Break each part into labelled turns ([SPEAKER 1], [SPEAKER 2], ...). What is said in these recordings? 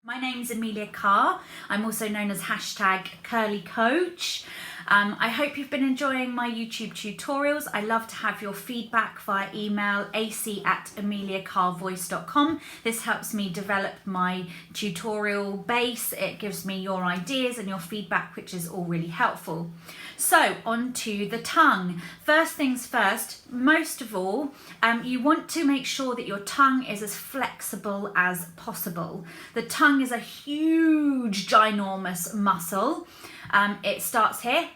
[SPEAKER 1] My name's Amelia Carr. I'm also known as #CurlyCoach. I hope you've been enjoying my YouTube tutorials. I love to have your feedback via email ac@ameliacarvoice.com. This helps me develop my tutorial base. It gives me your ideas and your feedback, which is all really helpful. So on to the tongue. First things first, most of all, you want to make sure that your tongue is as flexible as possible. The tongue is a huge, ginormous muscle. It starts here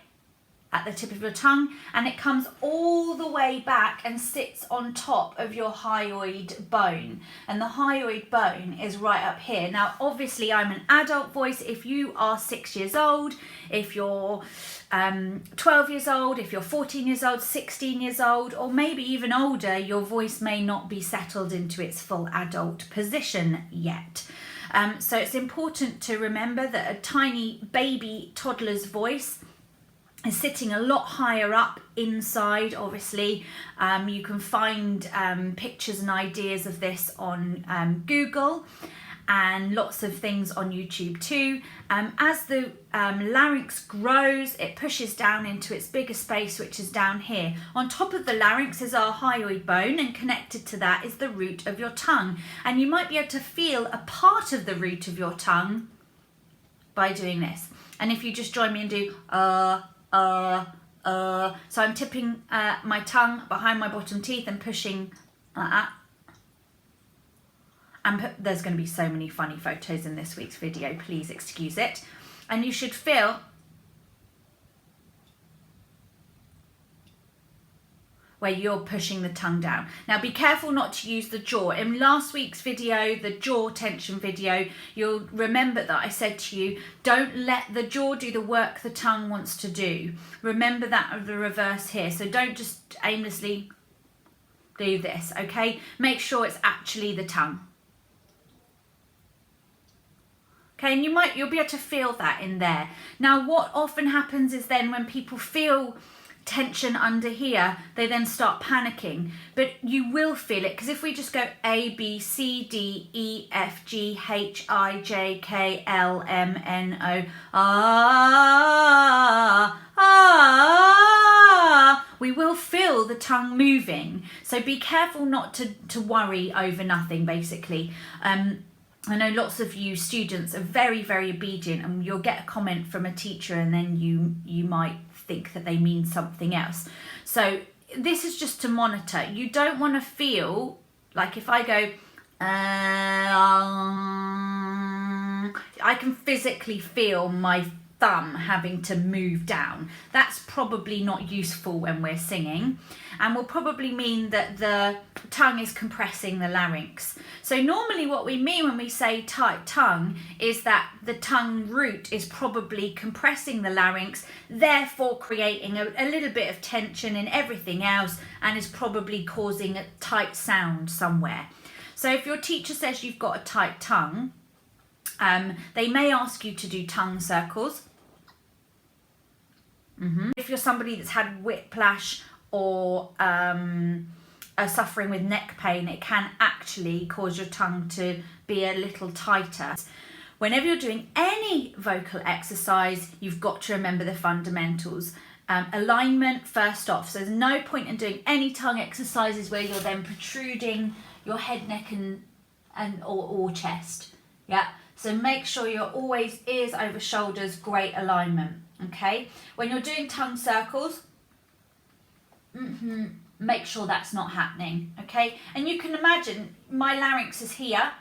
[SPEAKER 1] at the tip of your tongue and it comes all the way back and sits on top of your hyoid bone, and the hyoid bone is right up here. Now obviously I'm an adult voice. If you are 6 years old, if you're 12 years old, if you're 14 years old, 16 years old, or maybe even older, your voice may not be settled into its full adult position yet. So it's important to remember that a tiny baby toddler's voice is sitting a lot higher up inside. Obviously, you can find pictures and ideas of this on Google and lots of things on YouTube too. As the larynx grows, it pushes down into its bigger space, which is down here. On top of the larynx is our hyoid bone, and connected to that is the root of your tongue. And you might be able to feel a part of the root of your tongue by doing this. And if you just join me and do so I'm tipping my tongue behind my bottom teeth and pushing like that. And there's going to be so many funny photos in this week's video, please excuse it. And you should feel where you're pushing the tongue down. Now be careful not to use the jaw. In last week's video, the jaw tension video, you'll remember that I said to you, don't let the jaw do the work the tongue wants to do. Remember that of the reverse here. So don't just aimlessly do this, okay? Make sure it's actually the tongue. Okay, and you'll be able to feel that in there. Now what often happens is then when people feel tension under here, they then start panicking, but you will feel it, because if we just go A, B, C, D, E, F, G, H, I, J, K, L, M, N, O, we will feel the tongue moving. So be careful not to worry over nothing, basically. I know lots of you students are very, very obedient, and you'll get a comment from a teacher and then you might think that they mean something else. So this is just to monitor. You don't want to feel like if I go, I can physically feel my thumb having to move down. That's probably not useful when we're singing, and will probably mean that the tongue is compressing the larynx. So normally what we mean when we say tight tongue is that the tongue root is probably compressing the larynx, therefore creating a little bit of tension in everything else, and is probably causing a tight sound somewhere. So if your teacher says you've got a tight tongue, they may ask you to do tongue circles. If you're somebody that's had whiplash or are suffering with neck pain, it can actually cause your tongue to be a little tighter. Whenever you're doing any vocal exercise, you've got to remember the fundamentals. Alignment first off. So there's no point in doing any tongue exercises where you're then protruding your head, neck or chest. Yeah. So make sure you're always ears over shoulders, great alignment, okay? When you're doing tongue circles, make sure that's not happening, okay? And you can imagine my larynx is here.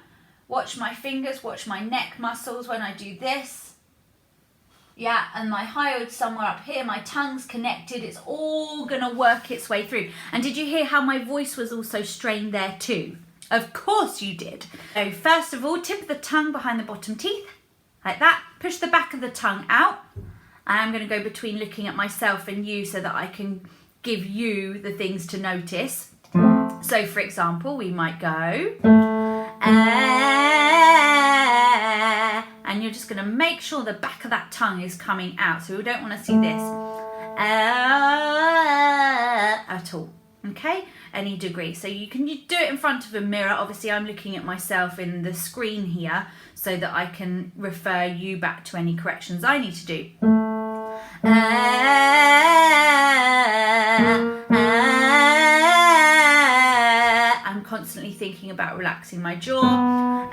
[SPEAKER 1] Watch my fingers, watch my neck muscles when I do this. Yeah, and my hyoid's somewhere up here, my tongue's connected, it's all gonna work its way through. And did you hear how my voice was also strained there too? Of course you did. So first of all, tip of the tongue behind the bottom teeth, like that. Push the back of the tongue out. And I'm going to go between looking at myself and you so that I can give you the things to notice. So for example, we might go, and you're just going to make sure the back of that tongue is coming out. So we don't want to see this at all. Okay, any degree. So you can do it in front of a mirror. Obviously I'm looking at myself in the screen here so that I can refer you back to any corrections I need to do. I'm constantly thinking about relaxing my jaw.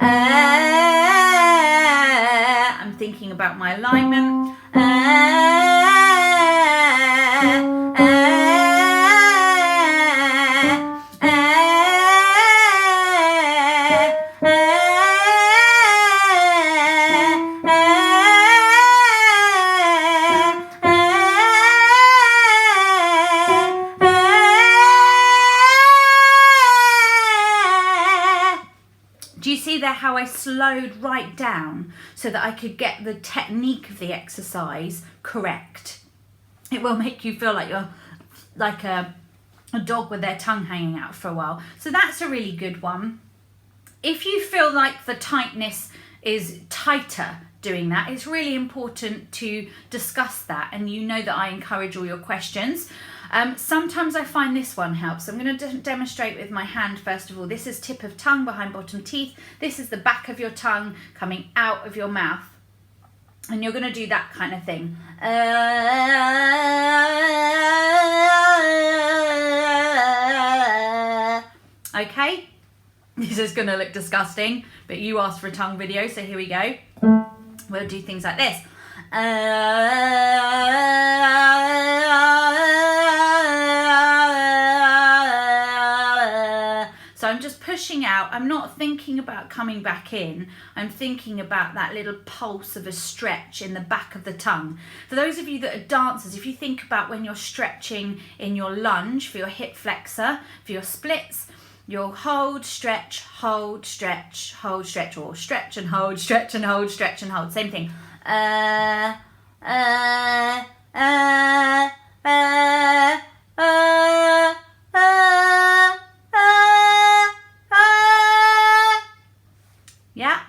[SPEAKER 1] I'm thinking about my alignment. Do you see there how I slowed right down so that I could get the technique of the exercise correct? It will make you feel like you're like a dog with their tongue hanging out for a while. So that's a really good one. If you feel like the tightness is tighter doing that, it's really important to discuss that, and you know that I encourage all your questions. Sometimes I find this one helps. I'm going to demonstrate with my hand first of all. This is tip of tongue behind bottom teeth. This is the back of your tongue coming out of your mouth. And you're going to do that kind of thing. Okay? This is going to look disgusting, but you asked for a tongue video, so here we go. We'll do things like this. So I'm just pushing out. I'm not thinking about coming back in. I'm thinking about that little pulse of a stretch in the back of the tongue. For those of you that are dancers, if you think about when you're stretching in your lunge for your hip flexor, for your splits, you'll hold, stretch, hold, stretch, hold, stretch, or stretch and hold, stretch and hold, stretch and hold. Same thing. Yeah.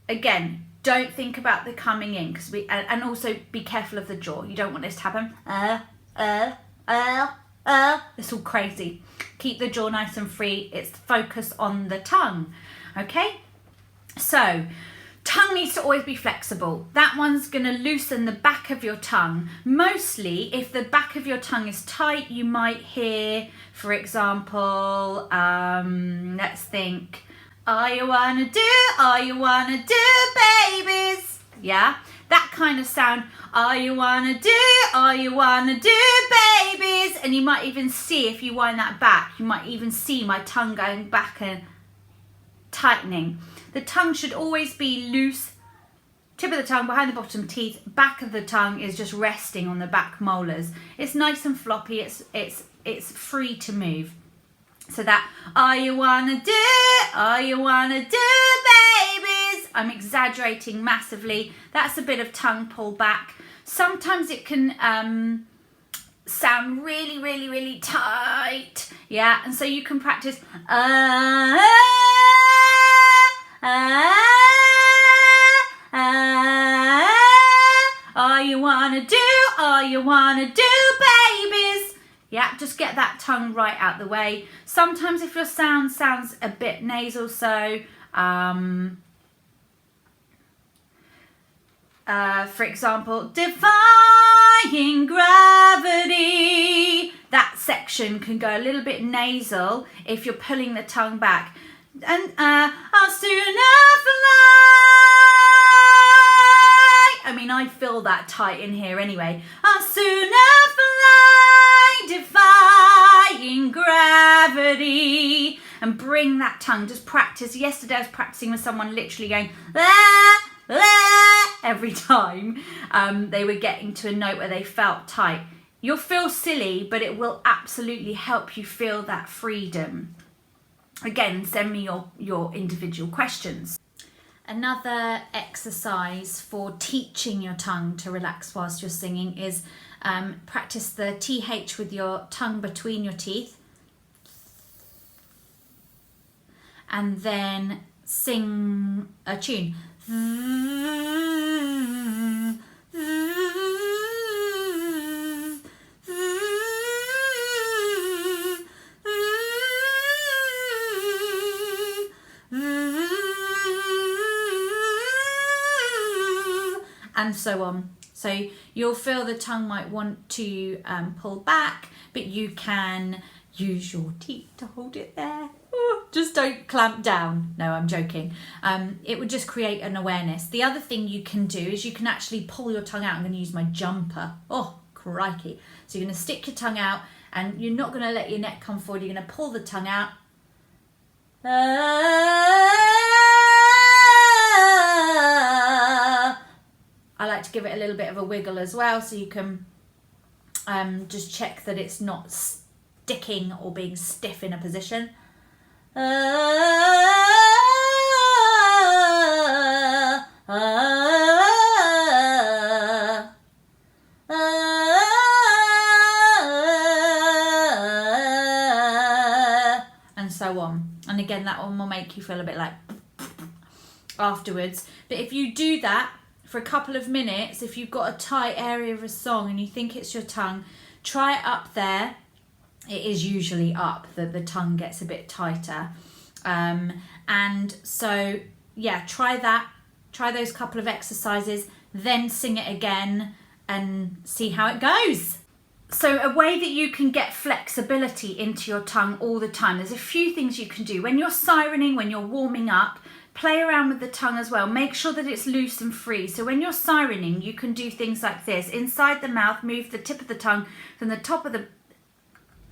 [SPEAKER 1] Again, don't think about the coming in, because and also be careful of the jaw. You don't want this to happen. It's all crazy. Keep the jaw nice and free. It's focus on the tongue. Okay. So tongue needs to always be flexible. That one's going to loosen the back of your tongue. Mostly, if the back of your tongue is tight, you might hear, for example, let's think, all you wanna do, babies. Yeah, that kind of sound, all you wanna do, babies. And you might even see, if you wind that back, you might even see my tongue going back and tightening. The tongue should always be loose. Tip of the tongue behind the bottom teeth. Back of the tongue is just resting on the back molars. It's nice and floppy. It's free to move. So that all you wanna do, babies. I'm exaggerating massively. That's a bit of tongue pull back. Sometimes it can sound really, really, really tight. Yeah, and so you can practice. All you wanna do, babies. Yeah, just get that tongue right out the way. Sometimes if your sound sounds a bit nasal, so for example, defying gravity, that section can go a little bit nasal if you're pulling the tongue back. And I'll soon fly. I mean, I feel that tight in here anyway. I'll soon fly, defying gravity. And bring that tongue, just practice. Yesterday I was practicing with someone literally going, every time they were getting to a note where they felt tight. You'll feel silly, but it will absolutely help you feel that freedom. Again, send me your individual questions. Another exercise for teaching your tongue to relax whilst you're singing is practice the TH with your tongue between your teeth. And then sing a tune. and so on. So you'll feel the tongue might want to pull back, but you can use your teeth to hold it there. Oh, just don't clamp down. No, I'm joking. It would just create an awareness. The other thing you can do is you can actually pull your tongue out. I'm going to use my jumper. Oh, crikey. So you're going to stick your tongue out and you're not going to let your neck come forward. You're going to pull the tongue out. I like to give it a little bit of a wiggle as well, so you can just check that it's not sticking or being stiff in a position. And so on. And again, that one will make you feel a bit like afterwards. But if you do that for a couple of minutes, if you've got a tight area of a song and you think it's your tongue, try it up there. It is usually up that the tongue gets a bit tighter. And so, yeah, try that. Try those couple of exercises, then sing it again and see how it goes. So a way that you can get flexibility into your tongue all the time, there's a few things you can do. When you're sirening, when you're warming up, play around with the tongue as well. Make sure that it's loose and free. So when you're sirening, you can do things like this. Inside the mouth, move the tip of the tongue from the top of the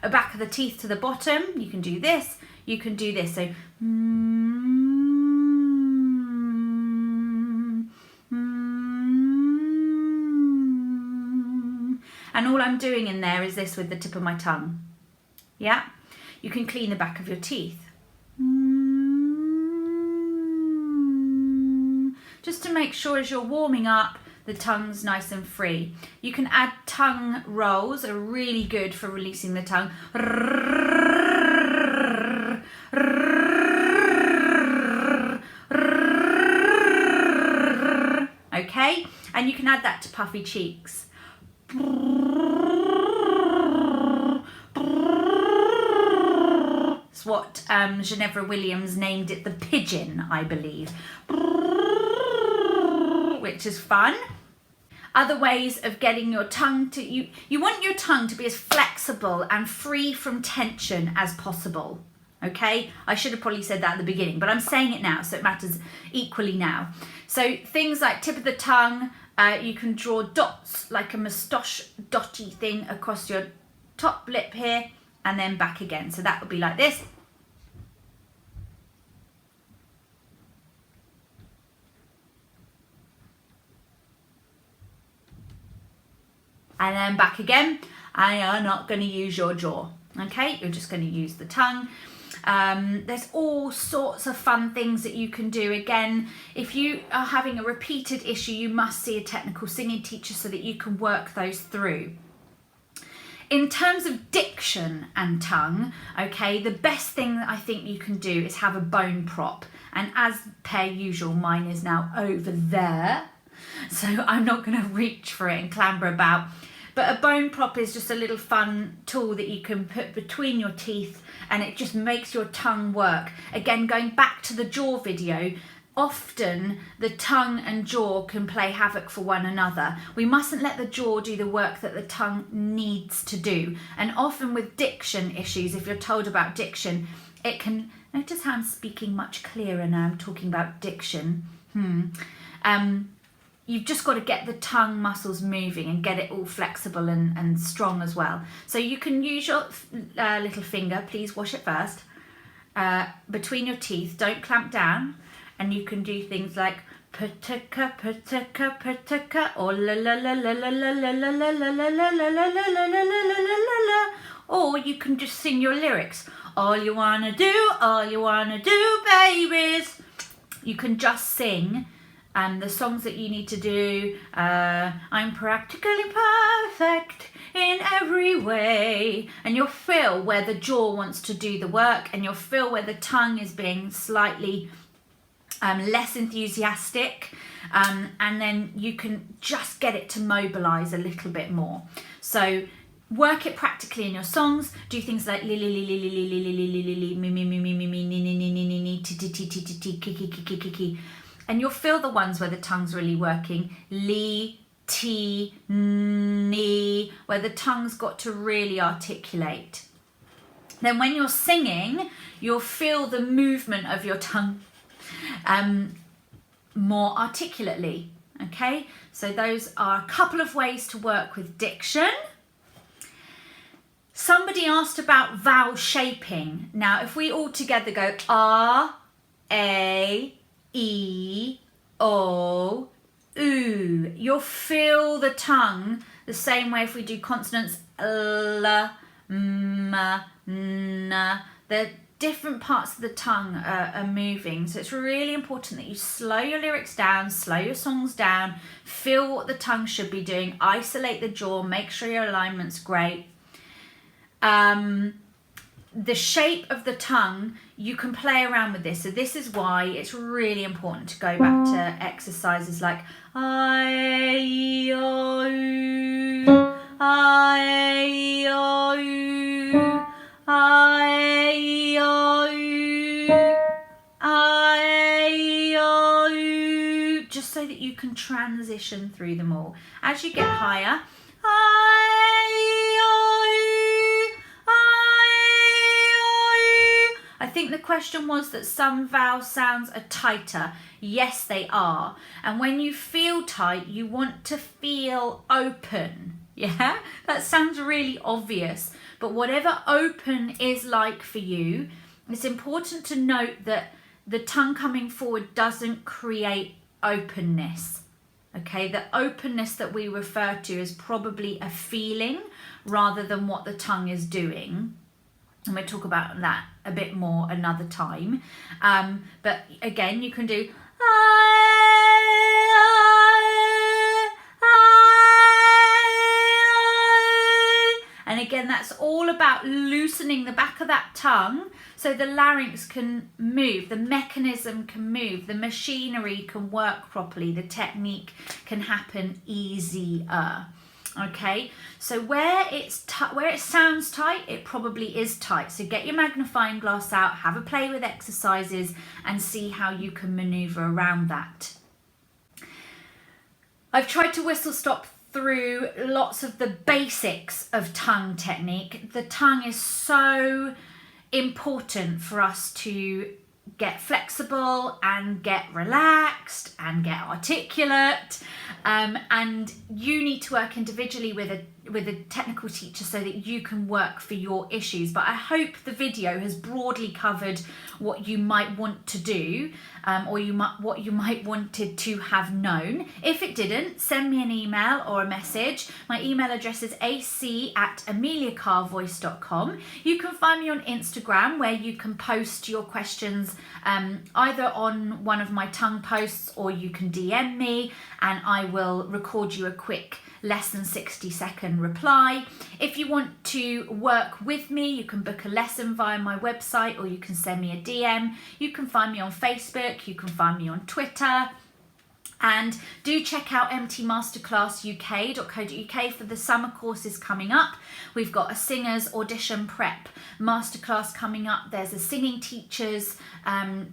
[SPEAKER 1] back of the teeth to the bottom. You can do this. You can do this. So and all I'm doing in there is this with the tip of my tongue. Yeah? You can clean the back of your teeth. Just to make sure as you're warming up, the tongue's nice and free. You can add tongue rolls, are really good for releasing the tongue. Okay? And you can add that to puffy cheeks. It's what Ginevra Williams named it, the pigeon, I believe. Which is fun. Other ways of getting your tongue to, you want your tongue to be as flexible and free from tension as possible. Okay, I should have probably said that at the beginning, but I'm saying it now, so it matters equally now. So things like tip of the tongue, you can draw dots like a moustache dotty thing across your top lip here and then back again. So that would be like this. And then back again, and you're not going to use your jaw, okay? You're just going to use the tongue. There's all sorts of fun things that you can do. Again, if you are having a repeated issue, you must see a technical singing teacher so that you can work those through. In terms of diction and tongue, okay, the best thing that I think you can do is have a bone prop. And as per usual, mine is now over there. So I'm not going to reach for it and clamber about. But a bone prop is just a little fun tool that you can put between your teeth and it just makes your tongue work. Again, going back to the jaw video, often the tongue and jaw can play havoc for one another. We mustn't let the jaw do the work that the tongue needs to do. And often with diction issues, if you're told about diction, it can, notice how I'm speaking much clearer now, I'm talking about diction. You've just got to get the tongue muscles moving and get it all flexible and strong as well. So you can use your little finger, please wash it first, between your teeth, don't clamp down, and you can do things like pataka, pataka, pataka, or la la la la la la la la la la la la la la la la, or you can just sing your lyrics. All you wanna do, babies. You can just sing the songs that you need to do. I'm practically perfect in every way. And you'll feel where the jaw wants to do the work, and you'll feel where the tongue is being slightly less enthusiastic. And then you can just get it to mobilize a little bit more. So work it practically in your songs. Do things like li li li li li li li li li li li me me me me me me ni ni ni ni ni ni ti ti ti ti ti ti ki ki ki ki ki ki. And you'll feel the ones where the tongue's really working. Li, ti, ni, where the tongue's got to really articulate. Then when you're singing, you'll feel the movement of your tongue more articulately. Okay, so those are a couple of ways to work with diction. Somebody asked about vowel shaping. Now, if we all together go A, A, E, O, U, you'll feel the tongue the same way if we do consonants L, M, N. The different parts of the tongue are moving. So it's really important that you slow your lyrics down, slow your songs down, feel what the tongue should be doing, isolate the jaw, make sure your alignment's great. The shape of the tongue, you can play around with this. So this is why it's really important to go back to exercises like I, O, U, I, O, U, I, O, U, I, O, U, just so that you can transition through them all. As you get higher, I think the question was that some vowel sounds are tighter. Yes, they are. And when you feel tight, you want to feel open. Yeah, that sounds really obvious. But whatever open is like for you, it's important to note that the tongue coming forward doesn't create openness. Okay, the openness that we refer to is probably a feeling rather than what the tongue is doing. And we'll talk about that a bit more another time. But again, you can do and again, that's all about loosening the back of that tongue so the larynx can move, the mechanism can move, the machinery can work properly, the technique can happen easier. Okay, so where it sounds tight, it probably is tight. So get your magnifying glass out, have a play with exercises and see how you can maneuver around that. I've tried to whistle stop through lots of the basics of tongue technique. The tongue is so important for us to get flexible and get relaxed and get articulate, and you need to work individually with a technical teacher so that you can work for your issues. But I hope the video has broadly covered what you might want to do, or what you might wanted to have known. If it didn't, send me an email or a message. My email address is ac@ameliacarvoice.com. You can find me on Instagram, where you can post your questions either on one of my tongue posts, or you can DM me and I will record you a quick less than 60-second reply. If you want to work with me, you can book a lesson via my website, or you can send me a DM. You can find me on Facebook, you can find me on Twitter. And do check out mtmasterclassuk.co.uk for the summer courses coming up. We've got a singers audition prep masterclass coming up. There's a singing teachers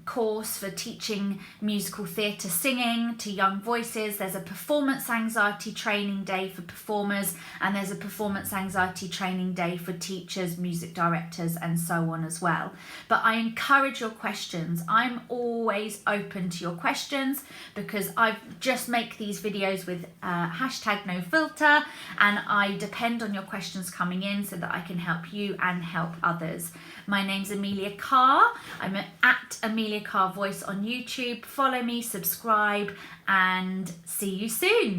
[SPEAKER 1] course for teaching musical theatre singing to young voices. There's a performance anxiety training day for performers, and there's a performance anxiety training day for teachers, music directors, and so on as well. But I encourage your questions. I'm always open to your questions, because I just make these videos with #NoFilter, and I depend on your questions coming in so that I can help you and help others. My name's Amelia Carr. I'm at Amelia Carr Voice on YouTube. Follow me, subscribe, and see you soon.